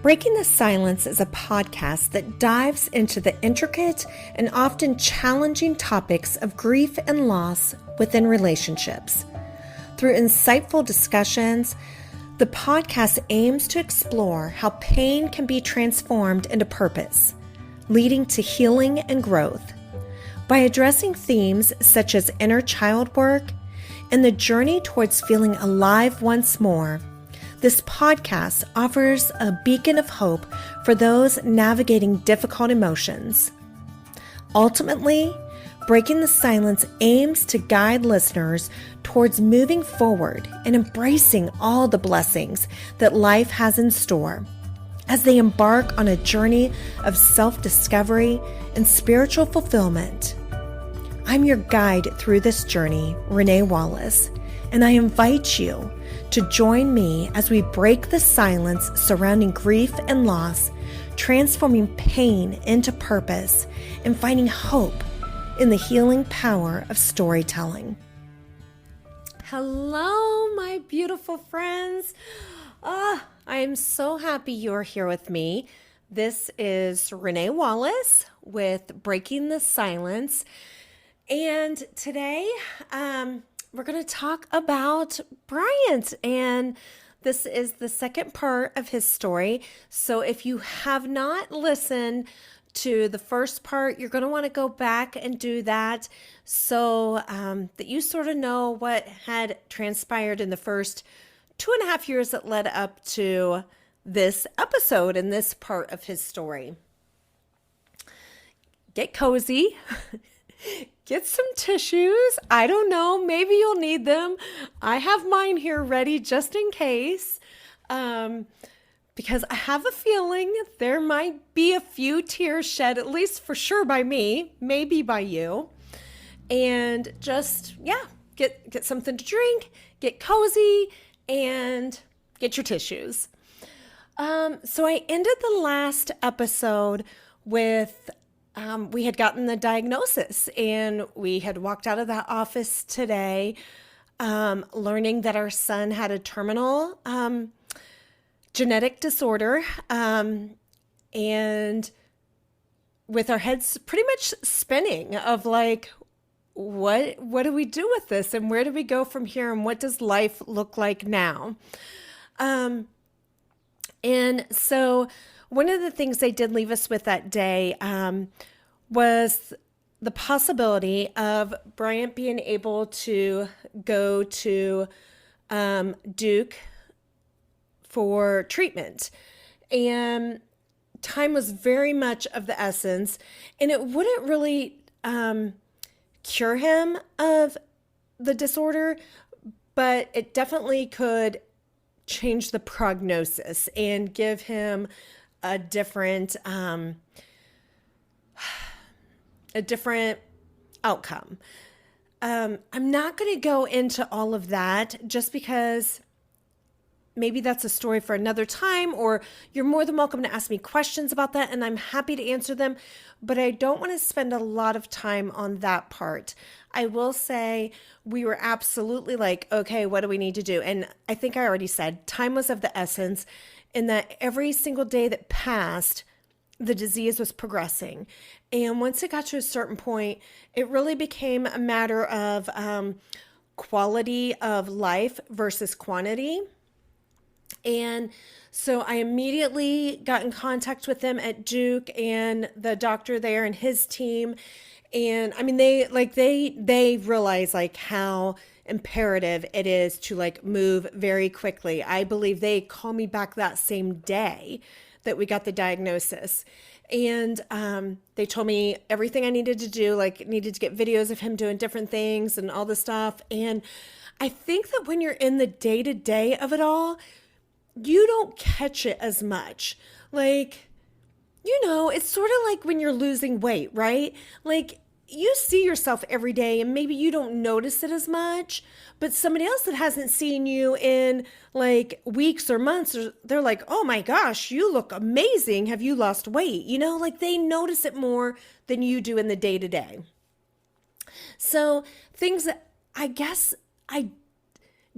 Breaking the Silence is a podcast that dives into the intricate and often challenging topics of grief and loss within relationships. Through insightful discussions, the podcast aims to explore how pain can be transformed into purpose, leading to healing and growth. By addressing themes such as inner child work and the journey towards feeling alive once more, this podcast offers a beacon of hope for those navigating difficult emotions. Ultimately, Breaking the Silence aims to guide listeners towards moving forward and embracing all the blessings that life has in store as they embark on a journey of self-discovery and spiritual fulfillment. I'm your guide through this journey, Renee Wallace, and I invite you to join me as we break the silence surrounding grief and loss, transforming pain into purpose and finding hope in the healing power of storytelling. Hello, my beautiful friends. I am so happy you're here with me. This is Renee Wallace with Breaking the Silence. And today, we're going to talk about Bryant, and this is the second part of his story. So if you have not listened to the first part, you're going to want to go back and do that so that you sort of know what had transpired in the first 2.5 years that led up to this episode and this part of his story. Get cozy. Get some tissues. I don't know. Maybe you'll need them. I have mine here ready just in case. Because I have a feeling there might be a few tears shed, at least for sure by me, maybe by you. And just, get something to drink, get cozy, and get your tissues. So I ended the last episode with we had gotten the diagnosis, and we had walked out of that office today learning that our son had a terminal genetic disorder, and with our heads pretty much spinning of like, what do we do with this, and where do we go from here, and what does life look like now? And so one of the things they did leave us with that day was the possibility of Bryant being able to go to Duke for treatment. And time was very much of the essence, and it wouldn't really cure him of the disorder, but it definitely could change the prognosis and give him a different outcome. I'm not going to go into all of that just because maybe that's a story for another time, or you're more than welcome to ask me questions about that, and I'm happy to answer them, but I don't want to spend a lot of time on that part. I will say we were absolutely like, okay, what do we need to do? And I think I already said time was of the essence, in that every single day that passed, the disease was progressing. And once it got to a certain point, it really became a matter of quality of life versus quantity. And so I immediately got in contact with them at Duke and the doctor there and his team. And I mean, they realize like how imperative it is to like move very quickly. I believe they called me back that same day that we got the diagnosis. And they told me everything I needed to do, like needed to get videos of him doing different things and all this stuff. And I think that when you're in the day-to-day of it all, you don't catch it as much. Like, it's sort of like when you're losing weight, right? Like, you see yourself every day and maybe you don't notice it as much, but somebody else that hasn't seen you in like weeks or months, they're like, oh my gosh, you look amazing. Have you lost weight? Like they notice it more than you do in the day to day. So things that I guess I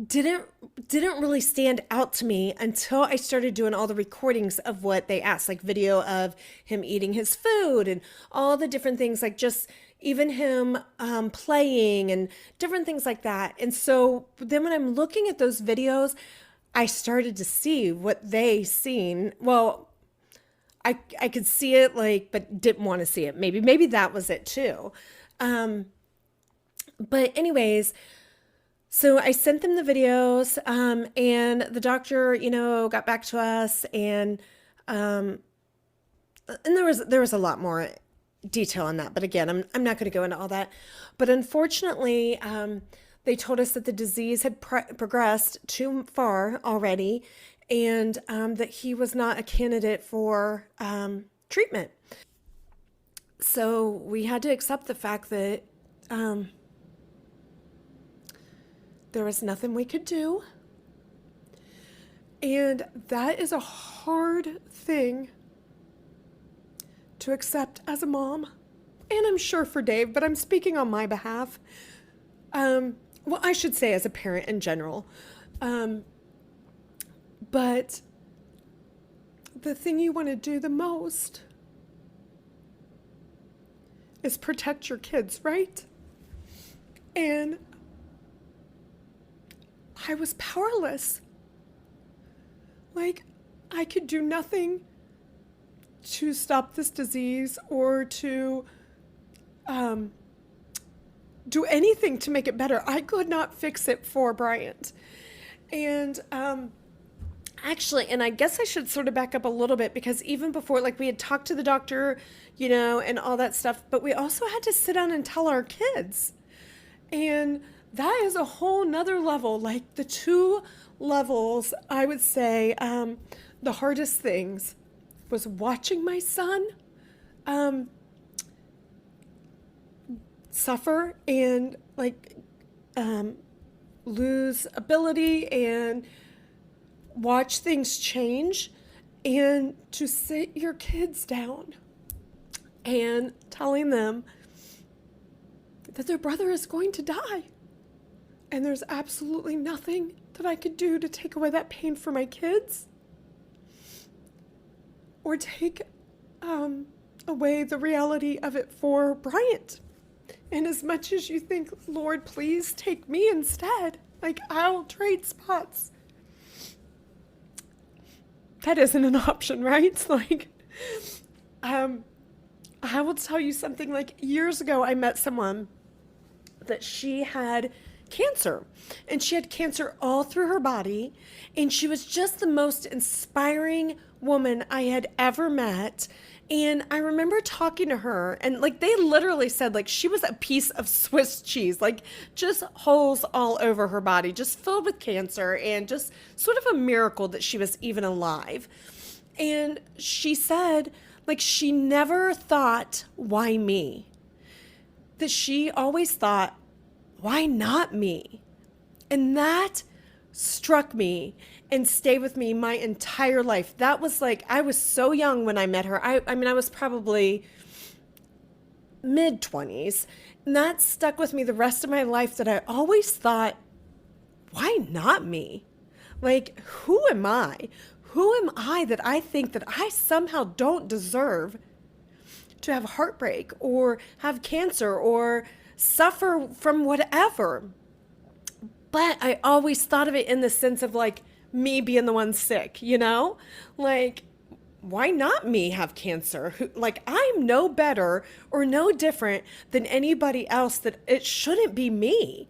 didn't didn't really stand out to me until I started doing all the recordings of what they asked, like video of him eating his food and all the different things, like just even him playing and different things like that. And so then when I'm looking at those videos, I started to see what they seen. Well, I could see it like, but didn't want to see it. Maybe that was it too. But anyways, so I sent them the videos, and the doctor, got back to us, and there was a lot more detail on that. But again, I'm not going to go into all that. But unfortunately, they told us that the disease had progressed too far already, and that he was not a candidate for treatment. So we had to accept the fact that there was nothing we could do. And that is a hard thing to accept as a mom. And I'm sure for Dave, but I'm speaking on my behalf. Well, I should say as a parent in general. But the thing you want to do the most is protect your kids, right? And I was powerless. Like, I could do nothing to stop this disease or to do anything to make it better. I could not fix it for Bryant. And actually, and I guess I should sort of back up a little bit, because even before, like, we had talked to the doctor, and all that stuff, but we also had to sit down and tell our kids. And that is a whole nother level. Like, the two levels, I would say, the hardest things was watching my son suffer and lose ability and watch things change, and to sit your kids down and telling them that their brother is going to die. And there's absolutely nothing that I could do to take away that pain for my kids or take away the reality of it for Bryant. And as much as you think, Lord, please take me instead, like, I'll trade spots. That isn't an option, right? Like, I will tell you something. Like, years ago, I met someone that she had cancer, and she had cancer all through her body, and she was just the most inspiring woman I had ever met. And I remember talking to her, and like, they literally said, like, she was a piece of Swiss cheese, like, just holes all over her body, just filled with cancer, and just sort of a miracle that she was even alive. And she said, like, she never thought, why me? That she always thought, why not me? And that struck me and stayed with me my entire life. That was like, I was so young when I met her. I mean, I was probably mid-20s. And that stuck with me the rest of my life, that I always thought, why not me? Like, who am I? Who am I that I think that I somehow don't deserve to have heartbreak or have cancer or suffer from whatever? But I always thought of it in the sense of, like, me being the one sick, Like, why not me have cancer? Like, I'm no better or no different than anybody else, that it shouldn't be me.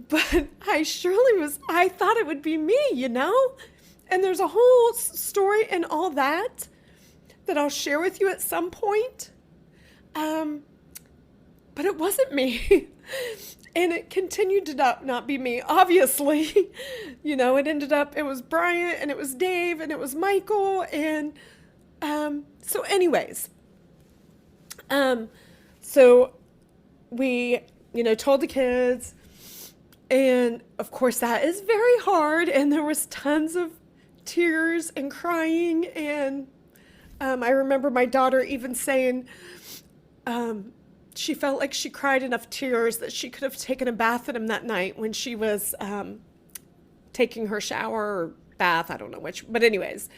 But I thought it would be me, And there's a whole story and all that I'll share with you at some point. But it wasn't me. And it continued to not be me, obviously. It was Bryant, and it was Dave, and it was Michael. And so anyways, so we, told the kids. And of course, that is very hard. And there was tons of tears and crying. And I remember my daughter even saying, she felt like she cried enough tears that she could have taken a bath in him that night when she was taking her shower or bath. I don't know which, but anyways.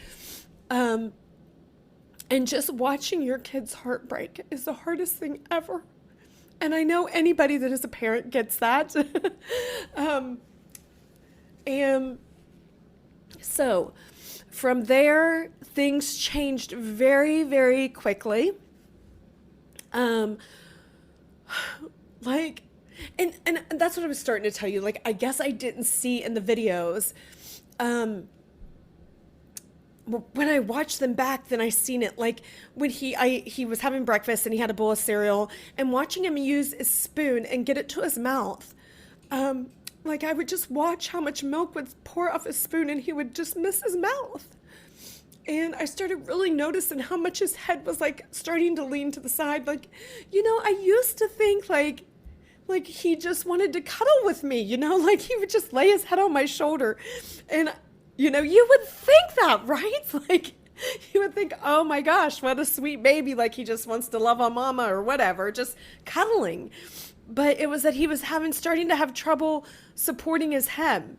And just watching your kid's heartbreak is the hardest thing ever. And I know anybody that is a parent gets that. And so from there, things changed very, very quickly. Like, and that's what I was starting to tell you. Like, I guess I didn't see in the videos. When I watched them back, then I seen it. Like when he was having breakfast and he had a bowl of cereal, and watching him use his spoon and get it to his mouth. Like I would just watch how much milk would pour off his spoon, and he would just miss his mouth. And I started really noticing how much his head was like starting to lean to the side. Like, I used to think like he just wanted to cuddle with me, like he would just lay his head on my shoulder. And, you would think that, right? Like you would think, oh my gosh, what a sweet baby. Like he just wants to love on mama or whatever, just cuddling. But it was that he was starting to have trouble supporting his head.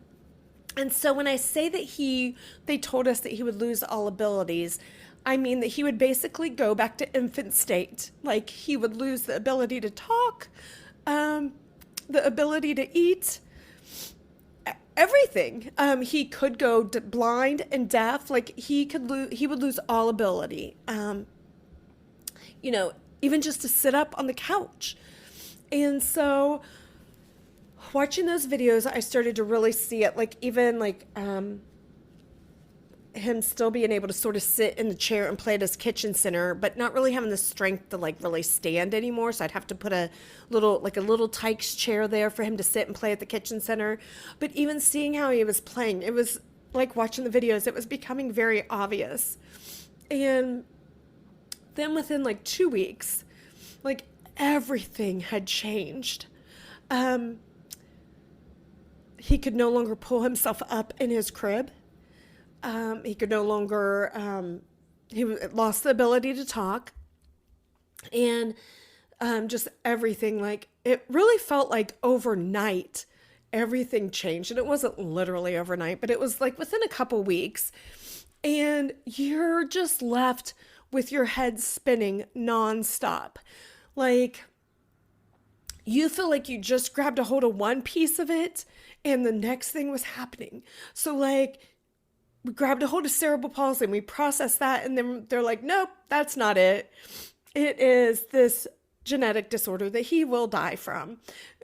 And so when I say that they told us that he would lose all abilities, I mean that he would basically go back to infant state. Like he would lose the ability to talk, the ability to eat, everything. He could go blind and deaf. Like he would lose all ability. Even just to sit up on the couch. And so watching those videos, I started to really see it. Like even like him still being able to sort of sit in the chair and play at his kitchen center, but not really having the strength to like really stand anymore. So I'd have to put a little Tykes chair there for him to sit and play at the kitchen center. But even seeing how he was playing, it was like watching the videos, it was becoming very obvious. And then within like 2 weeks, like everything had changed. He could no longer pull himself up in his crib. He could no longer, he lost the ability to talk. And just everything, like, it really felt like overnight, everything changed. And it wasn't literally overnight, but it was like within a couple weeks. And you're just left with your head spinning nonstop. Like, you feel like you just grabbed a hold of one piece of it and the next thing was happening. So like we grabbed a hold of cerebral palsy and we processed that, and then they're like, nope, that's not it. It is this genetic disorder that he will die from.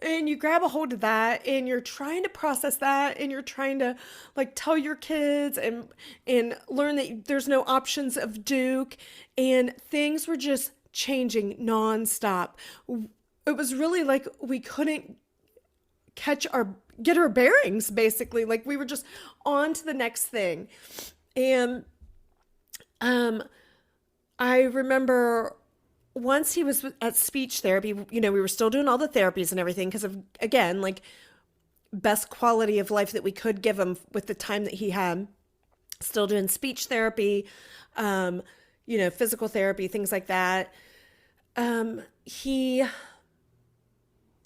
And you grab a hold of that and you're trying to process that, and you're trying to like tell your kids and learn that there's no options of Duke, and things were just changing nonstop. It was really like we couldn't get our bearings, basically. Like we were just on to the next thing. And I remember once he was at speech therapy, we were still doing all the therapies and everything because of, again, like best quality of life that we could give him with the time that he had. Still doing speech therapy, physical therapy, things like that.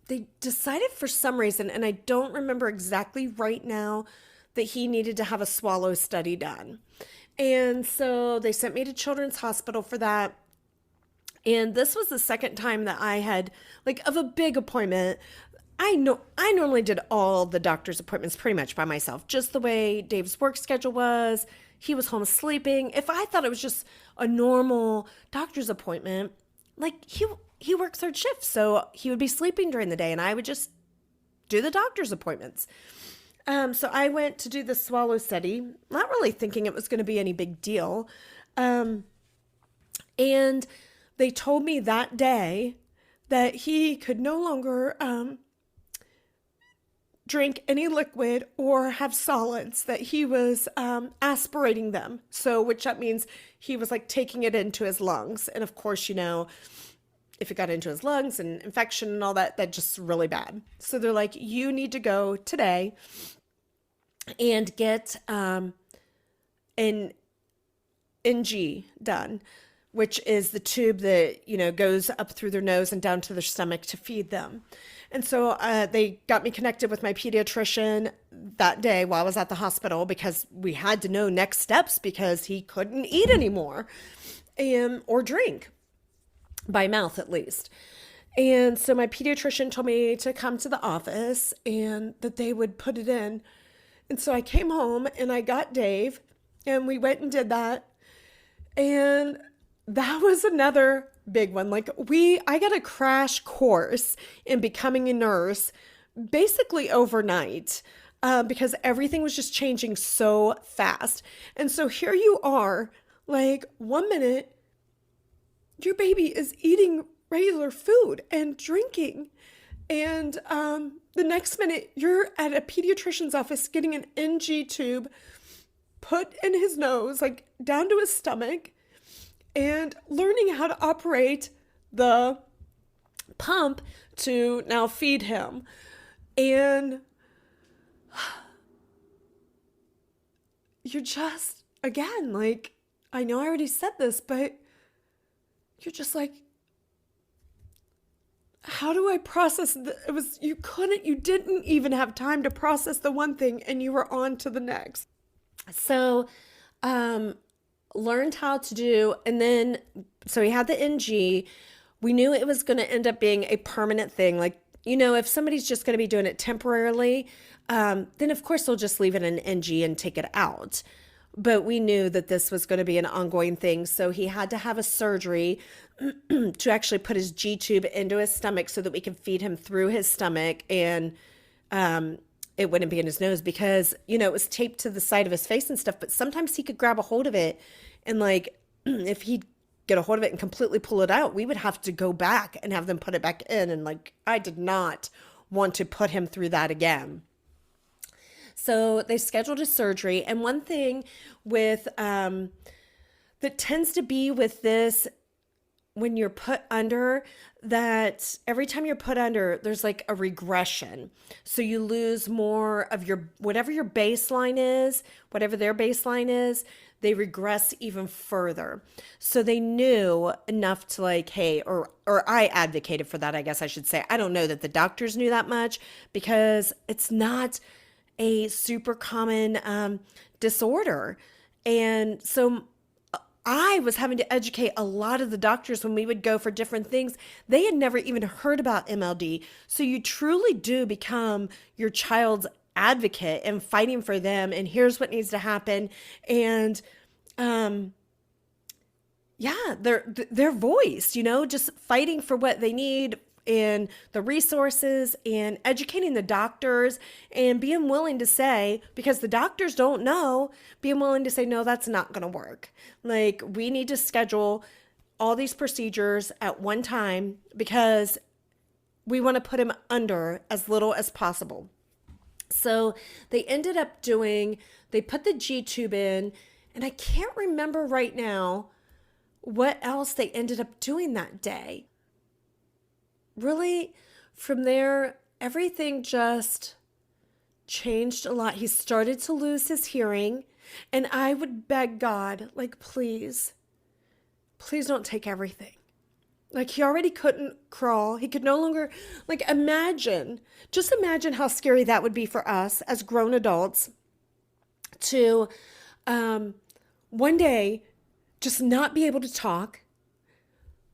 They decided for some reason, and I don't remember exactly right now, that he needed to have a swallow study done. And so they sent me to Children's Hospital for that. And this was the second time that I had, like, of a big appointment. I normally did all the doctor's appointments pretty much by myself, just the way Dave's work schedule was. He was home sleeping. If I thought it was just a normal doctor's appointment, like he works third shift, so he would be sleeping during the day, and I would just do the doctor's appointments. So I went to do the swallow study, not really thinking it was going to be any big deal. And they told me that day that he could no longer drink any liquid or have solids, that he was aspirating them. So, which that means he was like taking it into his lungs. And of course, if it got into his lungs and infection and all that, that's just really bad. So they're like, you need to go today and get an NG done, which is the tube that, goes up through their nose and down to their stomach to feed them. And so they got me connected with my pediatrician that day while I was at the hospital because we had to know next steps because he couldn't eat anymore or drink, by mouth at least. And so my pediatrician told me to come to the office and that they would put it in. And so I came home and I got Dave and we went and did that. And that was another big one. Like I got a crash course in becoming a nurse basically overnight because everything was just changing so fast. And so here you are, like 1 minute, your baby is eating regular food and drinking. And the next minute you're at a pediatrician's office getting an NG tube put in his nose, like down to his stomach, and learning how to operate the pump to now feed him. And you're just, again, like, I know I already said this, but you're just like, how do I process you didn't even have time to process the one thing and you were on to the next. So, learned how to do, and then, so he had the NG. We knew it was going to end up being a permanent thing. Like, if somebody's just going to be doing it temporarily, then of course they'll just leave it in NG and take it out. But we knew that this was going to be an ongoing thing. So he had to have a surgery to actually put his G tube into his stomach so that we could feed him through his stomach and, it wouldn't be in his nose because, it was taped to the side of his face and stuff, but sometimes he could grab a hold of it and like, if he'd get a hold of it and completely pull it out, we would have to go back and have them put it back in. And like, I did not want to put him through that again. So they scheduled a surgery. And one thing with, that tends to be with this, when you're put under, that every time you're put under, there's like a regression. So you lose more of whatever your baseline is, whatever their baseline is, they regress even further. So they knew enough to like, hey, or I advocated for that, I guess I should say. I don't know that the doctors knew that much because it's not a super common disorder. And so I was having to educate a lot of the doctors when we would go for different things. They had never even heard about MLD. So you truly do become your child's advocate and fighting for them. And here's what needs to happen. And their voice, just fighting for what they need and the resources and educating the doctors and being willing to say, because the doctors don't know, being willing to say, no, that's not going to work. Like, we need to schedule all these procedures at one time because we want to put him under as little as possible. So they ended up they put the G tube in, and I can't remember right now what else they ended up doing that day. Really, from there, everything just changed a lot. He started to lose his hearing, and I would beg God, like, please don't take everything. Like, he already couldn't crawl. He could no longer, like, just imagine how scary that would be for us as grown adults to one day just not be able to talk,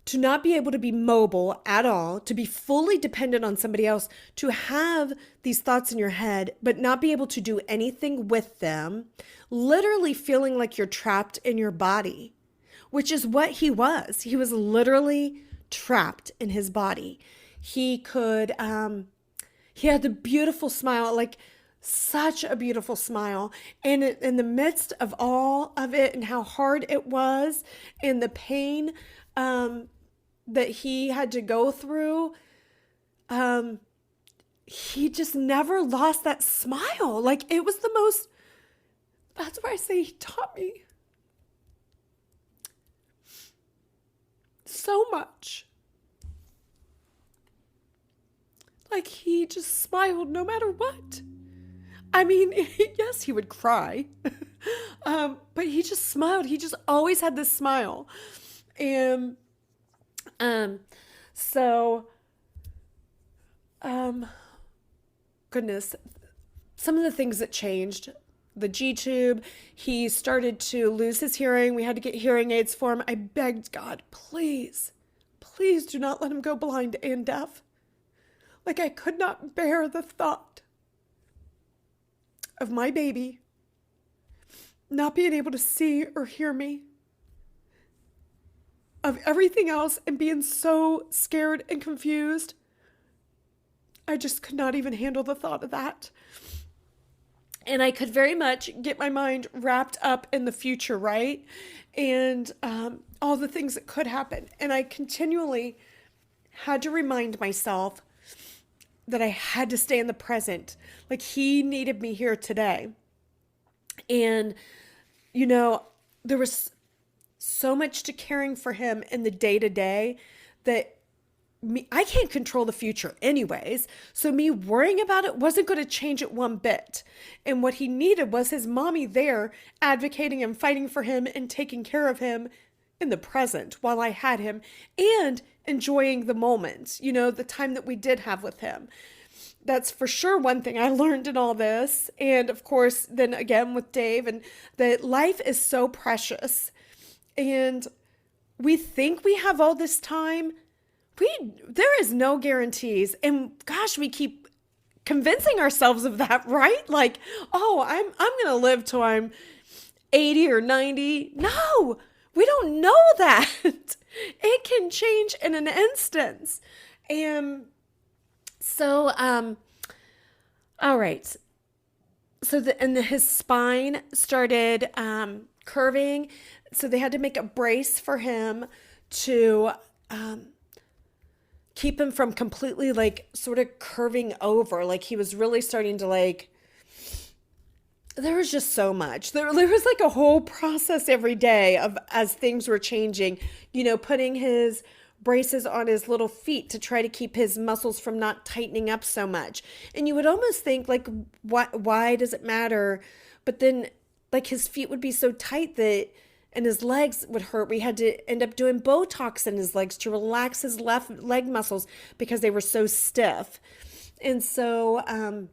to not be able to be mobile at all, to be fully dependent on somebody else, to have these thoughts in your head, but not be able to do anything with them, literally feeling like you're trapped in your body, which is what he was. He was literally trapped in his body. He had the beautiful smile, like such a beautiful smile. And in the midst of all of it and how hard it was and the pain, that he had to go through, he just never lost that smile. Like, it was that's why I say he taught me so much. Like, he just smiled no matter what. I mean, yes, he would cry, but he just smiled. He just always had this smile. And um, so, um, goodness, some of the things that changed. The G tube, he started to lose his hearing. We had to get hearing aids for him. I begged God, please, please do not let him go blind and deaf. Like, I could not bear the thought of my baby not being able to see or hear me, of everything else, and being so scared and confused. I just could not even handle the thought of that. And I could very much get my mind wrapped up in the future, right? And all the things that could happen. And I continually had to remind myself that I had to stay in the present. Like, he needed me here today. And, you know, there was so much to caring for him in the day to day that I can't control the future anyways. So me worrying about it wasn't going to change it one bit. And what he needed was his mommy there advocating and fighting for him and taking care of him in the present while I had him, and enjoying the moment, you know, the time that we did have with him. That's for sure one thing I learned in all this. And of course, then again with Dave, and that life is so precious. And we think we have all this time. There is no guarantees. And gosh, we keep convincing ourselves of that, right? Like, oh, I'm going to live till I'm 80 or 90. No, we don't know that. It can change in an instance. And so, all right. So his spine started curving. So they had to make a brace for him to keep him from completely like sort of curving over. Like, he was really starting to like, there was just so much. There was like a whole process every day of, as things were changing, you know, putting his braces on his little feet to try to keep his muscles from not tightening up so much. And you would almost think like, why does it matter? But then like his feet would be so tight that, and his legs would hurt. We had to end up doing Botox in his legs to relax his left leg muscles because they were so stiff. And so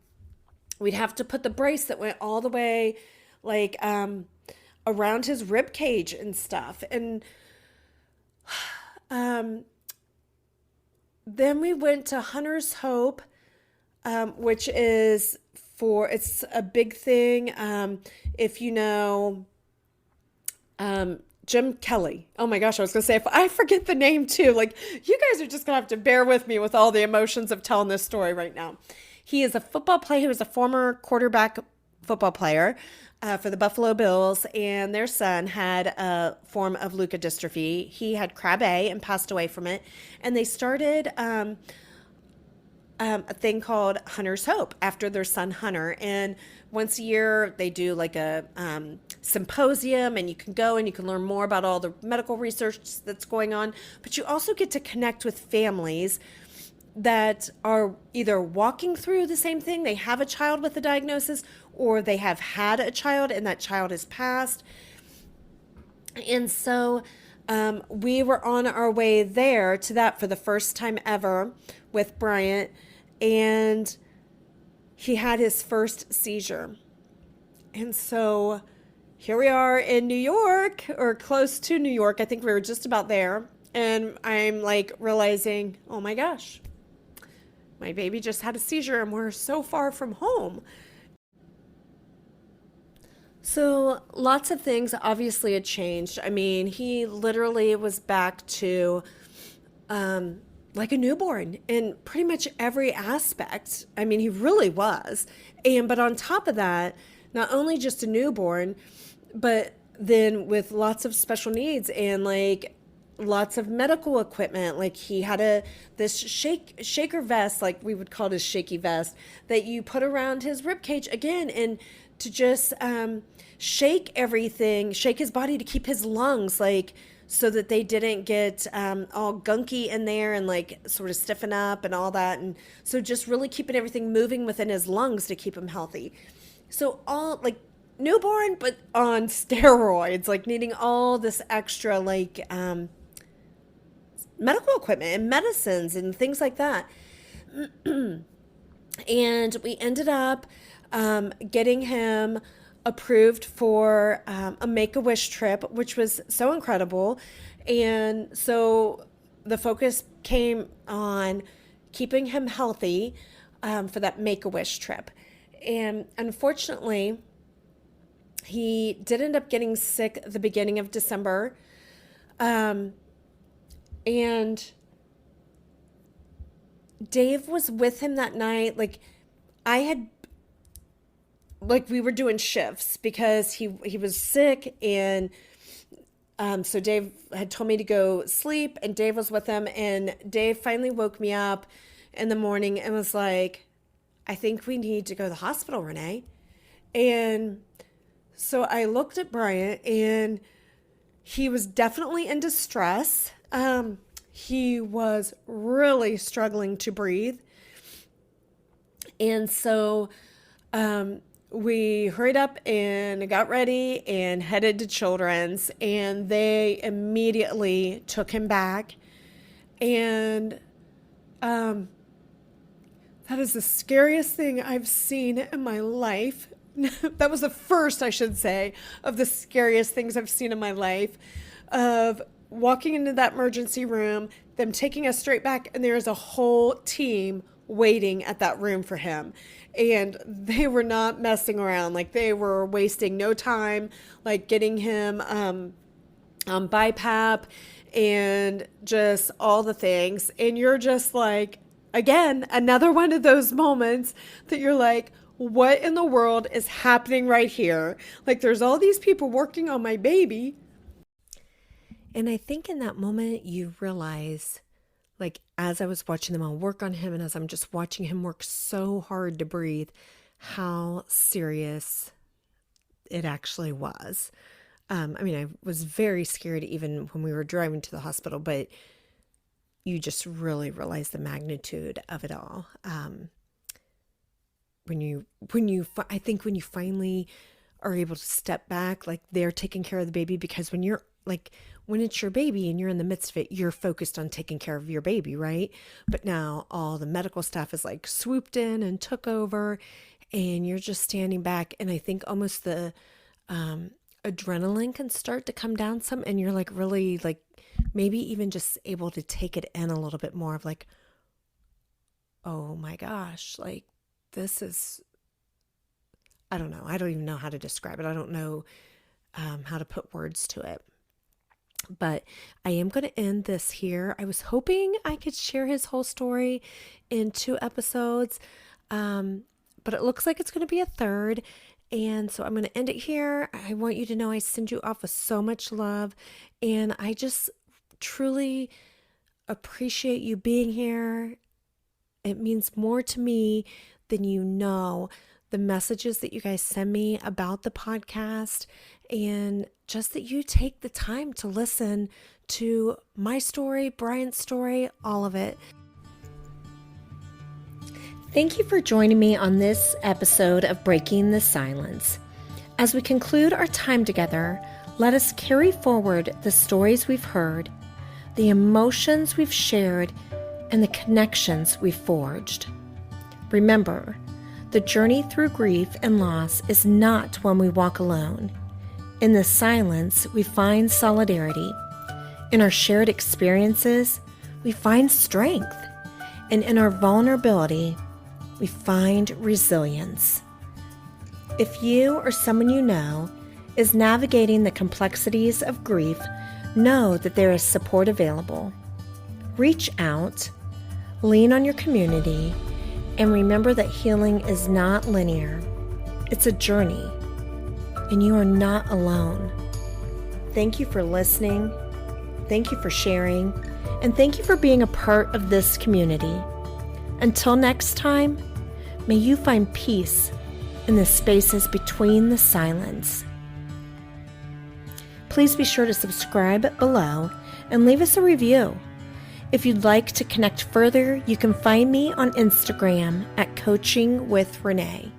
we'd have to put the brace that went all the way like around his rib cage and stuff. And then we went to Hunter's Hope, which is it's a big thing. If you know Jim Kelly. Oh my gosh, I was going to say, if I forget the name too, like, you guys are just going to have to bear with me with all the emotions of telling this story right now. He is a football player. He was a former quarterback football player for the Buffalo Bills, and their son had a form of leukodystrophy. He had Krabbe and passed away from it. And they started a thing called Hunter's Hope after their son Hunter. And once a year they do like a symposium, and you can go and you can learn more about all the medical research that's going on. But you also get to connect with families that are either walking through the same thing, they have a child with a diagnosis, or they have had a child and that child has passed. And so we were on our way there to that for the first time ever with Bryant, and he had his first seizure. And so here we are in New York, or close to New York. I think we were just about there. And I'm like realizing, oh my gosh, my baby just had a seizure and we're so far from home. So lots of things obviously had changed. I mean, he literally was back to like a newborn in pretty much every aspect. I mean, he really was. But on top of that, not only just a newborn, but then with lots of special needs and like lots of medical equipment. Like, he had this shaker vest, like we would call it a shaky vest, that you put around his rib cage again, and to just shake everything, shake his body to keep his lungs like, so that they didn't get all gunky in there and like sort of stiffen up and all that. And so just really keeping everything moving within his lungs to keep him healthy. So all like newborn, but on steroids, like needing all this extra like medical equipment and medicines and things like that. And we ended up getting him approved for a Make-A-Wish trip, which was so incredible. And so the focus came on keeping him healthy for that Make-A-Wish trip. And unfortunately, he did end up getting sick at the beginning of December. And Dave was with him that night. We were doing shifts because he was sick, and so Dave had told me to go sleep, and Dave was with him, and Dave finally woke me up in the morning and was like, I think we need to go to the hospital, Renee. And so I looked at Bryant, and he was definitely in distress. He was really struggling to breathe. And so we hurried up and got ready and headed to Children's, and they immediately took him back. And that is the scariest thing I've seen in my life. That was the first, I should say, of the scariest things I've seen in my life, of walking into that emergency room, them taking us straight back, and there's a whole team waiting at that room for him. And they were not messing around. Like, they were wasting no time, like getting him on BiPAP and just all the things. And you're just like, again, another one of those moments that you're like, what in the world is happening right here? Like, there's all these people working on my baby. And I think in that moment you realize, like, as I was watching them all work on him and as I'm just watching him work so hard to breathe, how serious it actually was. I was very scared even when we were driving to the hospital, but you just really realize the magnitude of it all. I think when you finally are able to step back, like, they're taking care of the baby, because when it's your baby and you're in the midst of it, you're focused on taking care of your baby, right? But now all the medical staff is like swooped in and took over, and you're just standing back. And I think almost the adrenaline can start to come down some, and you're like really like maybe even just able to take it in a little bit more of like, oh my gosh, like, this is, I don't know. I don't even know how to describe it. I don't know how to put words to it. But I am going to end this here. I was hoping I could share his whole story in 2 episodes, but it looks like it's going to be a third. And so I'm going to end it here. I want you to know I send you off with so much love, and I just truly appreciate you being here. It means more to me than you know, the messages that you guys send me about the podcast, and just that you take the time to listen to my story, Bryant's story, all of it. Thank you for joining me on this episode of Breaking the Silence. As we conclude our time together, let us carry forward the stories we've heard, the emotions we've shared, and the connections we've forged. Remember, the journey through grief and loss is not one we walk alone. In the silence, we find solidarity. In our shared experiences, we find strength. And in our vulnerability, we find resilience. If you or someone you know is navigating the complexities of grief, know that there is support available. Reach out, lean on your community, and remember that healing is not linear. It's a journey, and you are not alone. Thank you for listening. Thank you for sharing, and thank you for being a part of this community. Until next time, may you find peace in the spaces between the silence. Please be sure to subscribe below and leave us a review. If you'd like to connect further, you can find me on Instagram at Coaching with Renee.